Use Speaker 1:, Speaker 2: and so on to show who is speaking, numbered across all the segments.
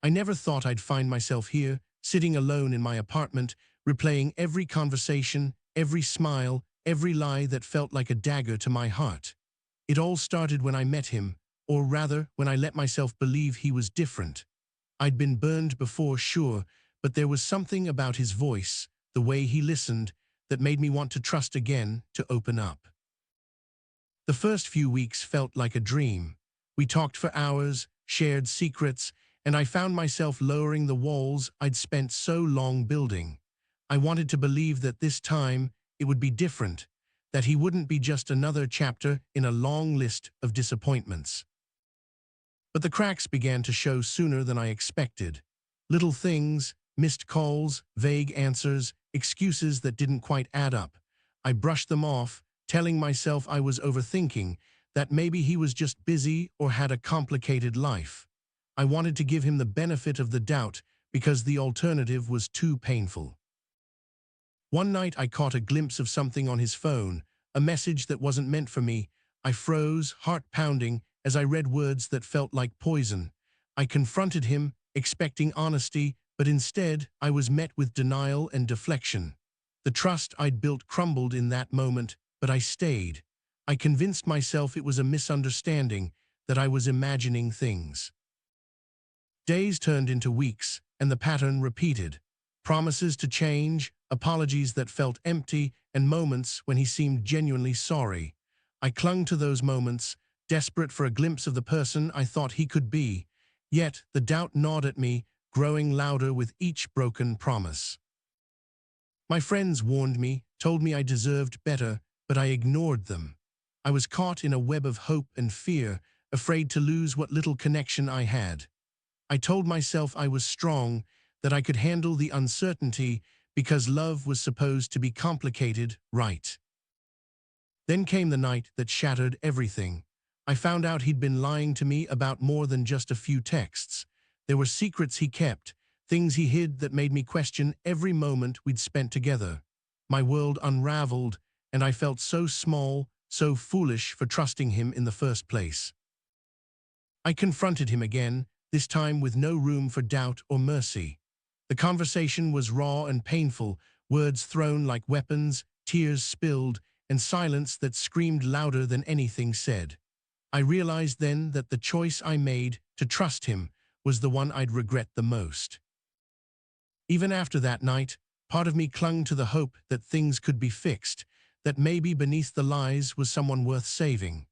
Speaker 1: I never thought I'd find myself here, sitting alone in my apartment, replaying every conversation, every smile, every lie that felt like a dagger to my heart. It all started when I met him, or rather, when I let myself believe he was different. I'd been burned before, sure, but there was something about his voice, the way he listened, that made me want to trust again, to open up. The first few weeks felt like a dream. We talked for hours, shared secrets, and I found myself lowering the walls I'd spent so long building. I wanted to believe that this time it would be different, that he wouldn't be just another chapter in a long list of disappointments. But the cracks began to show sooner than I expected. Little things, missed calls, vague answers, excuses that didn't quite add up. I brushed them off, telling myself I was overthinking, that maybe he was just busy or had a complicated life. I wanted to give him the benefit of the doubt because the alternative was too painful. One night I caught a glimpse of something on his phone, a message that wasn't meant for me. I froze, heart pounding, as I read words that felt like poison. I confronted him, expecting honesty, but instead I was met with denial and deflection. The trust I'd built crumbled in that moment, but I stayed. I convinced myself it was a misunderstanding, that I was imagining things. Days turned into weeks, and the pattern repeated. Promises to change, apologies that felt empty, and moments when he seemed genuinely sorry. I clung to those moments, desperate for a glimpse of the person I thought he could be. Yet the doubt gnawed at me, growing louder with each broken promise. My friends warned me, told me I deserved better, but I ignored them. I was caught in a web of hope and fear, afraid to lose what little connection I had. I told myself I was strong, that I could handle the uncertainty because love was supposed to be complicated, right? Then came the night that shattered everything. I found out he'd been lying to me about more than just a few texts. There were secrets he kept, things he hid that made me question every moment we'd spent together. My world unraveled, and I felt so small, so foolish for trusting him in the first place. I confronted him again, this time with no room for doubt or mercy. The conversation was raw and painful, words thrown like weapons, tears spilled, and silence that screamed louder than anything said. I realized then that the choice I made to trust him was the one I'd regret the most. Even after that night, part of me clung to the hope that things could be fixed, that maybe beneath the lies was someone worth saving.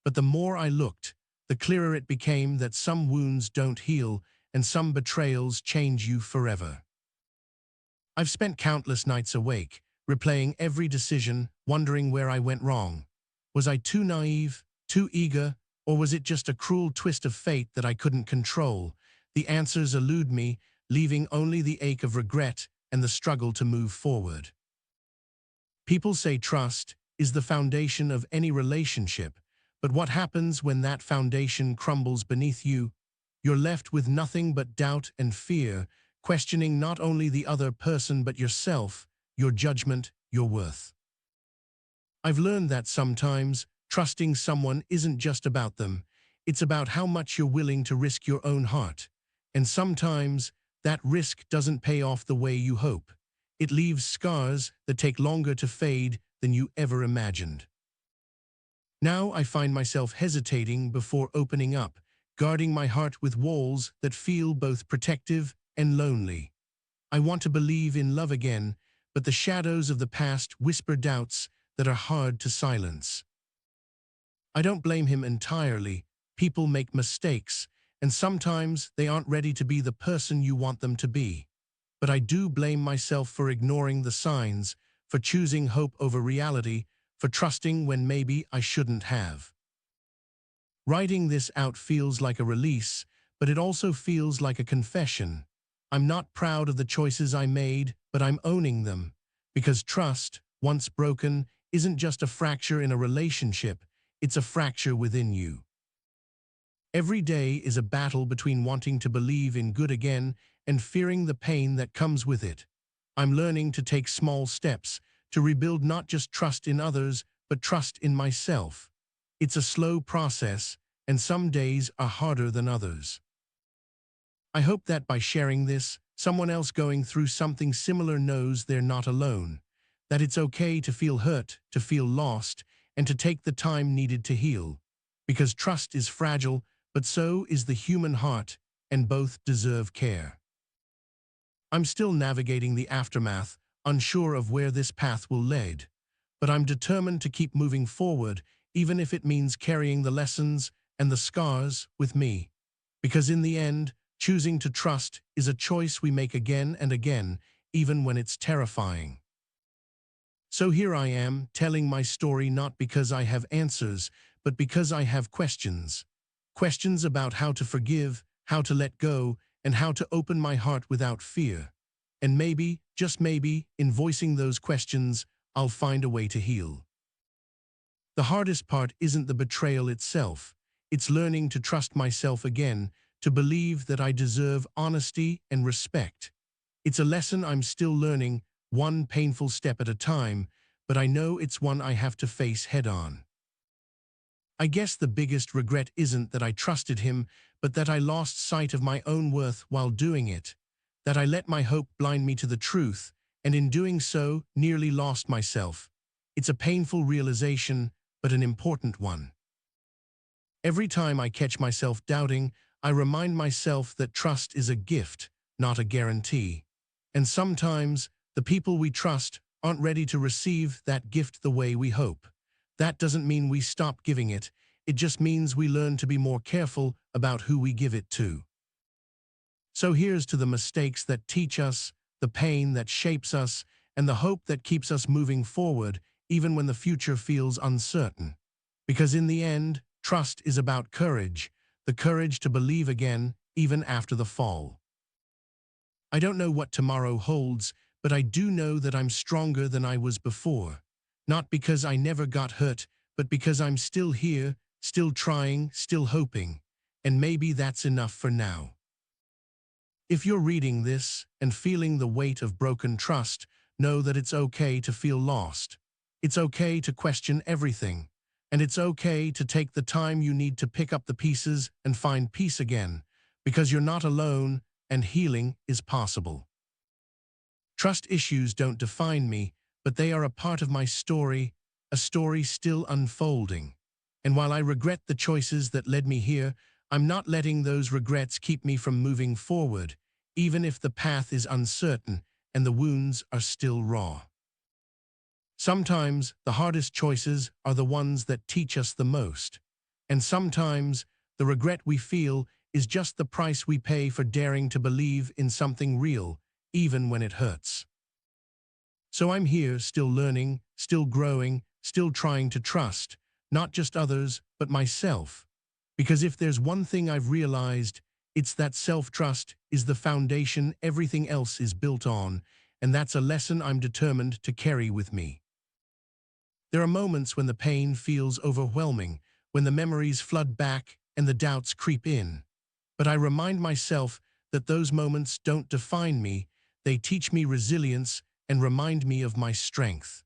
Speaker 1: But the more I looked, the clearer it became that some wounds don't heal and some betrayals change you forever. I've spent countless nights awake, replaying every decision, wondering where I went wrong. Was I too naive, too eager, or was it just a cruel twist of fate that I couldn't control? The answers elude me, leaving only the ache of regret and the struggle to move forward. People say trust is the foundation of any relationship, but what happens when that foundation crumbles beneath you? You're left with nothing but doubt and fear, questioning not only the other person but yourself, your judgment, your worth. I've learned that sometimes trusting someone isn't just about them, it's about how much you're willing to risk your own heart. And sometimes that risk doesn't pay off the way you hope. It leaves scars that take longer to fade than you ever imagined. Now I find myself hesitating before opening up, guarding my heart with walls that feel both protective and lonely. I want to believe in love again, but the shadows of the past whisper doubts that are hard to silence. I don't blame him entirely. People make mistakes, and sometimes they aren't ready to be the person you want them to be. But I do blame myself for ignoring the signs, for choosing hope over reality, for trusting when maybe I shouldn't have. Writing this out feels like a release, but it also feels like a confession. I'm not proud of the choices I made, but I'm owning them. Because trust, once broken, isn't just a fracture in a relationship, it's a fracture within you. Every day is a battle between wanting to believe in good again and fearing the pain that comes with it. I'm learning to take small steps, to rebuild not just trust in others, but trust in myself. It's a slow process, and some days are harder than others. I hope that by sharing this, someone else going through something similar knows they're not alone, that it's okay to feel hurt, to feel lost, and to take the time needed to heal. Because trust is fragile, but so is the human heart, and both deserve care. I'm still navigating the aftermath, unsure of where this path will lead. But I'm determined to keep moving forward, even if it means carrying the lessons and the scars with me. Because in the end, choosing to trust is a choice we make again and again, even when it's terrifying. So here I am, telling my story not because I have answers, but because I have questions. Questions about how to forgive, how to let go, and how to open my heart without fear. And maybe, just maybe, in voicing those questions, I'll find a way to heal. The hardest part isn't the betrayal itself. It's learning to trust myself again, to believe that I deserve honesty and respect. It's a lesson I'm still learning, one painful step at a time, but I know it's one I have to face head-on. I guess the biggest regret isn't that I trusted him, but that I lost sight of my own worth while doing it, that I let my hope blind me to the truth, and in doing so, nearly lost myself. It's a painful realization, but an important one. Every time I catch myself doubting, I remind myself that trust is a gift, not a guarantee. And sometimes, the people we trust aren't ready to receive that gift the way we hope. That doesn't mean we stop giving it, it just means we learn to be more careful about who we give it to. So here's to the mistakes that teach us, the pain that shapes us, and the hope that keeps us moving forward, even when the future feels uncertain. Because in the end, trust is about courage, the courage to believe again, even after the fall. I don't know what tomorrow holds, but I do know that I'm stronger than I was before. Not because I never got hurt, but because I'm still here, still trying, still hoping. And maybe that's enough for now. If you're reading this and feeling the weight of broken trust, know that it's okay to feel lost. It's okay to question everything. And it's okay to take the time you need to pick up the pieces and find peace again, because you're not alone and healing is possible. Trust issues don't define me, but they are a part of my story, a story still unfolding. And while I regret the choices that led me here, I'm not letting those regrets keep me from moving forward, even if the path is uncertain and the wounds are still raw. Sometimes the hardest choices are the ones that teach us the most. And sometimes the regret we feel is just the price we pay for daring to believe in something real, even when it hurts. So I'm here, still learning, still growing, still trying to trust, not just others, but myself. Because if there's one thing I've realized, it's that self-trust is the foundation everything else is built on, and that's a lesson I'm determined to carry with me. There are moments when the pain feels overwhelming, when the memories flood back and the doubts creep in. But I remind myself that those moments don't define me, they teach me resilience and remind me of my strength.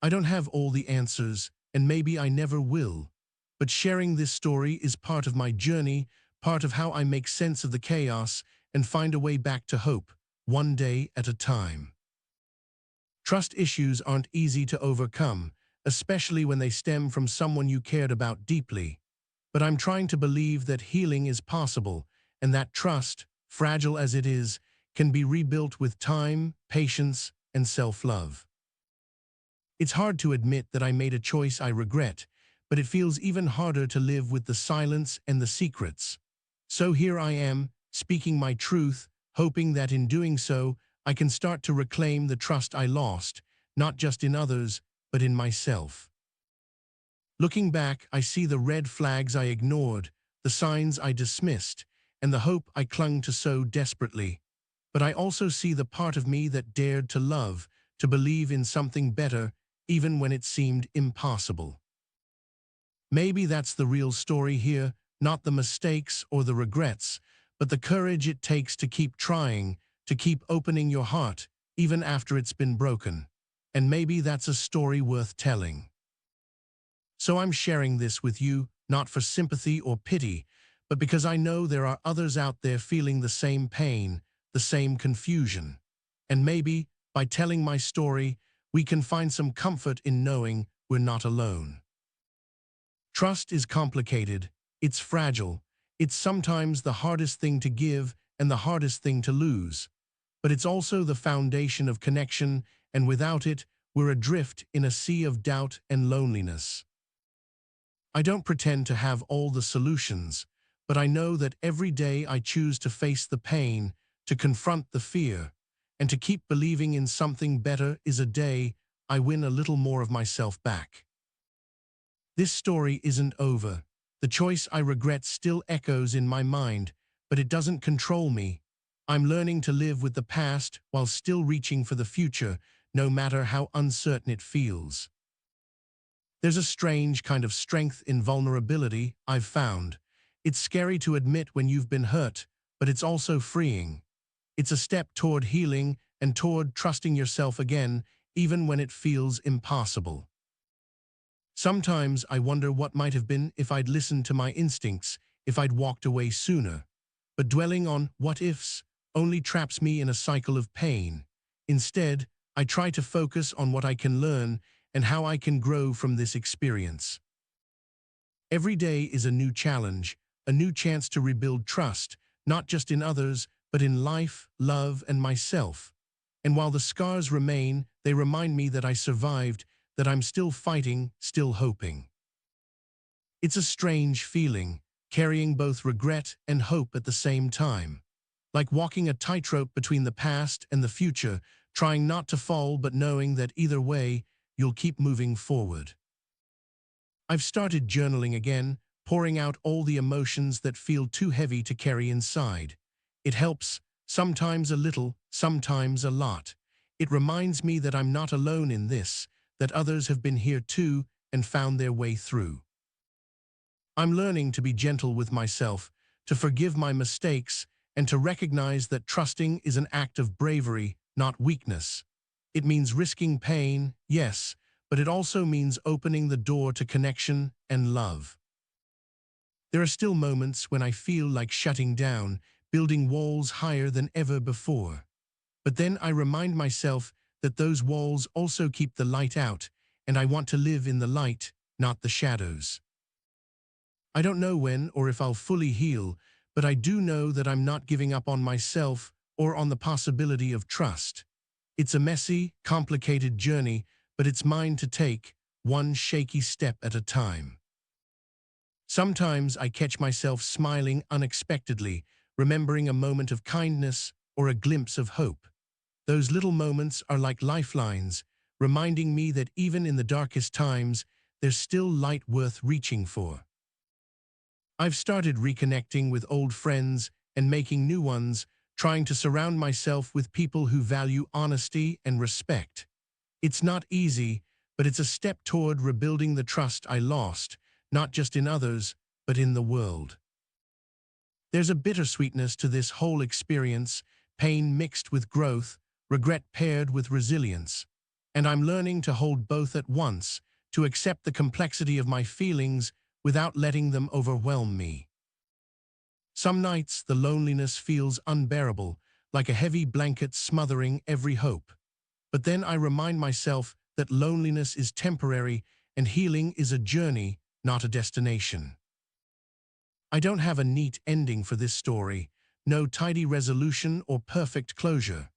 Speaker 1: I don't have all the answers, and maybe I never will. But sharing this story is part of my journey, part of how I make sense of the chaos and find a way back to hope, one day at a time. Trust issues aren't easy to overcome, especially when they stem from someone you cared about deeply. But I'm trying to believe that healing is possible, and that trust, fragile as it is, can be rebuilt with time, patience, and self-love. It's hard to admit that I made a choice I regret, but it feels even harder to live with the silence and the secrets. So here I am, speaking my truth, hoping that in doing so, I can start to reclaim the trust I lost, not just in others, but in myself. Looking back, I see the red flags I ignored, the signs I dismissed, and the hope I clung to so desperately. But I also see the part of me that dared to love, to believe in something better, even when it seemed impossible. Maybe that's the real story here, not the mistakes or the regrets, but the courage it takes to keep trying, to keep opening your heart, even after it's been broken. And maybe that's a story worth telling. So I'm sharing this with you, not for sympathy or pity, but because I know there are others out there feeling the same pain, the same confusion. And maybe, by telling my story, we can find some comfort in knowing we're not alone. Trust is complicated, it's fragile, it's sometimes the hardest thing to give and the hardest thing to lose. But it's also the foundation of connection, and without it, we're adrift in a sea of doubt and loneliness. I don't pretend to have all the solutions, but I know that every day I choose to face the pain, to confront the fear, and to keep believing in something better is a day I win a little more of myself back. This story isn't over. The choice I regret still echoes in my mind, but it doesn't control me. I'm learning to live with the past while still reaching for the future, no matter how uncertain it feels. There's a strange kind of strength in vulnerability, I've found. It's scary to admit when you've been hurt, but it's also freeing. It's a step toward healing and toward trusting yourself again, even when it feels impossible. Sometimes I wonder what might have been if I'd listened to my instincts, if I'd walked away sooner. But dwelling on what-ifs only traps me in a cycle of pain. Instead, I try to focus on what I can learn and how I can grow from this experience. Every day is a new challenge, a new chance to rebuild trust, not just in others, but in life, love, and myself. And while the scars remain, they remind me that I survived, that I'm still fighting, still hoping. It's a strange feeling, carrying both regret and hope at the same time. Like walking a tightrope between the past and the future, trying not to fall but knowing that either way, you'll keep moving forward. I've started journaling again, pouring out all the emotions that feel too heavy to carry inside. It helps, sometimes a little, sometimes a lot. It reminds me that I'm not alone in this, that others have been here too and found their way through. I'm learning to be gentle with myself, to forgive my mistakes, and to recognize that trusting is an act of bravery, not weakness. It means risking pain, yes, but it also means opening the door to connection and love. There are still moments when I feel like shutting down, building walls higher than ever before. But then I remind myself that those walls also keep the light out, and I want to live in the light, not the shadows. I don't know when or if I'll fully heal, but I do know that I'm not giving up on myself or on the possibility of trust. It's a messy, complicated journey, but it's mine to take, one shaky step at a time. Sometimes I catch myself smiling unexpectedly, remembering a moment of kindness or a glimpse of hope. Those little moments are like lifelines, reminding me that even in the darkest times, there's still light worth reaching for. I've started reconnecting with old friends and making new ones, trying to surround myself with people who value honesty and respect. It's not easy, but it's a step toward rebuilding the trust I lost, not just in others, but in the world. There's a bittersweetness to this whole experience, pain mixed with growth, regret paired with resilience. And I'm learning to hold both at once, to accept the complexity of my feelings without letting them overwhelm me. Some nights the loneliness feels unbearable, like a heavy blanket smothering every hope. But then I remind myself that loneliness is temporary and healing is a journey, not a destination. I don't have a neat ending for this story, no tidy resolution or perfect closure.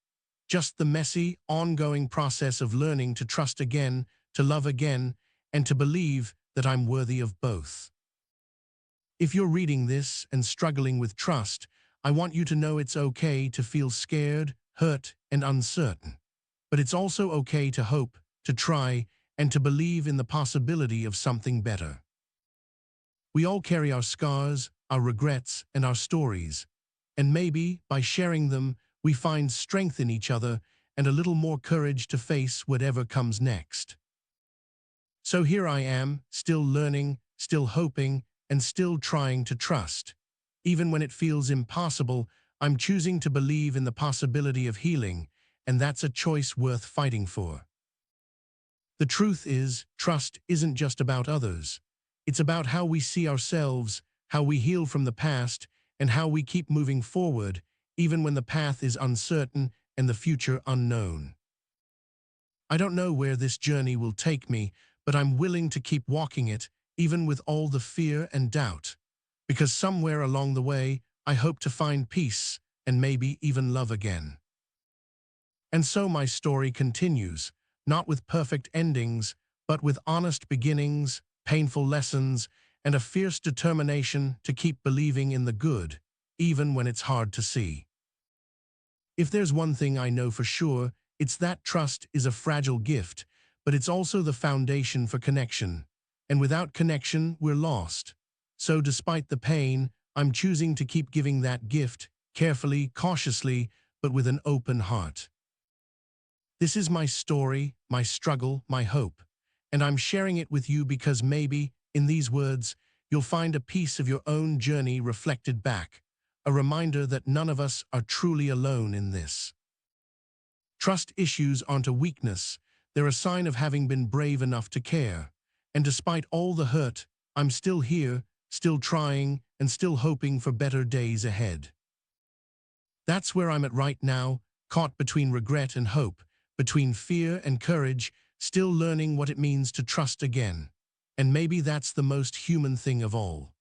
Speaker 1: Just the messy, ongoing process of learning to trust again, to love again, and to believe that I'm worthy of both. If you're reading this and struggling with trust, I want you to know it's okay to feel scared, hurt, and uncertain. But it's also okay to hope, to try, and to believe in the possibility of something better. We all carry our scars, our regrets, and our stories. And maybe, by sharing them, we find strength in each other and a little more courage to face whatever comes next. So here I am, still learning, still hoping, and still trying to trust. Even when it feels impossible, I'm choosing to believe in the possibility of healing, and that's a choice worth fighting for. The truth is, trust isn't just about others. It's about how we see ourselves, how we heal from the past, and how we keep moving forward, even when the path is uncertain and the future unknown. I don't know where this journey will take me, but I'm willing to keep walking it, even with all the fear and doubt. Because somewhere along the way, I hope to find peace and maybe even love again. And so my story continues, not with perfect endings, but with honest beginnings, painful lessons, and a fierce determination to keep believing in the good, even when it's hard to see. If there's one thing I know for sure, it's that trust is a fragile gift, but it's also the foundation for connection. And without connection, we're lost. So despite the pain, I'm choosing to keep giving that gift, carefully, cautiously, but with an open heart. This is my story, my struggle, my hope. And I'm sharing it with you because maybe, in these words, you'll find a piece of your own journey reflected back, a reminder that none of us are truly alone in this. Trust issues aren't a weakness, they're a sign of having been brave enough to care. And despite all the hurt, I'm still here, still trying, and still hoping for better days ahead. That's where I'm at right now, caught between regret and hope, between fear and courage, still learning what it means to trust again. And maybe that's the most human thing of all.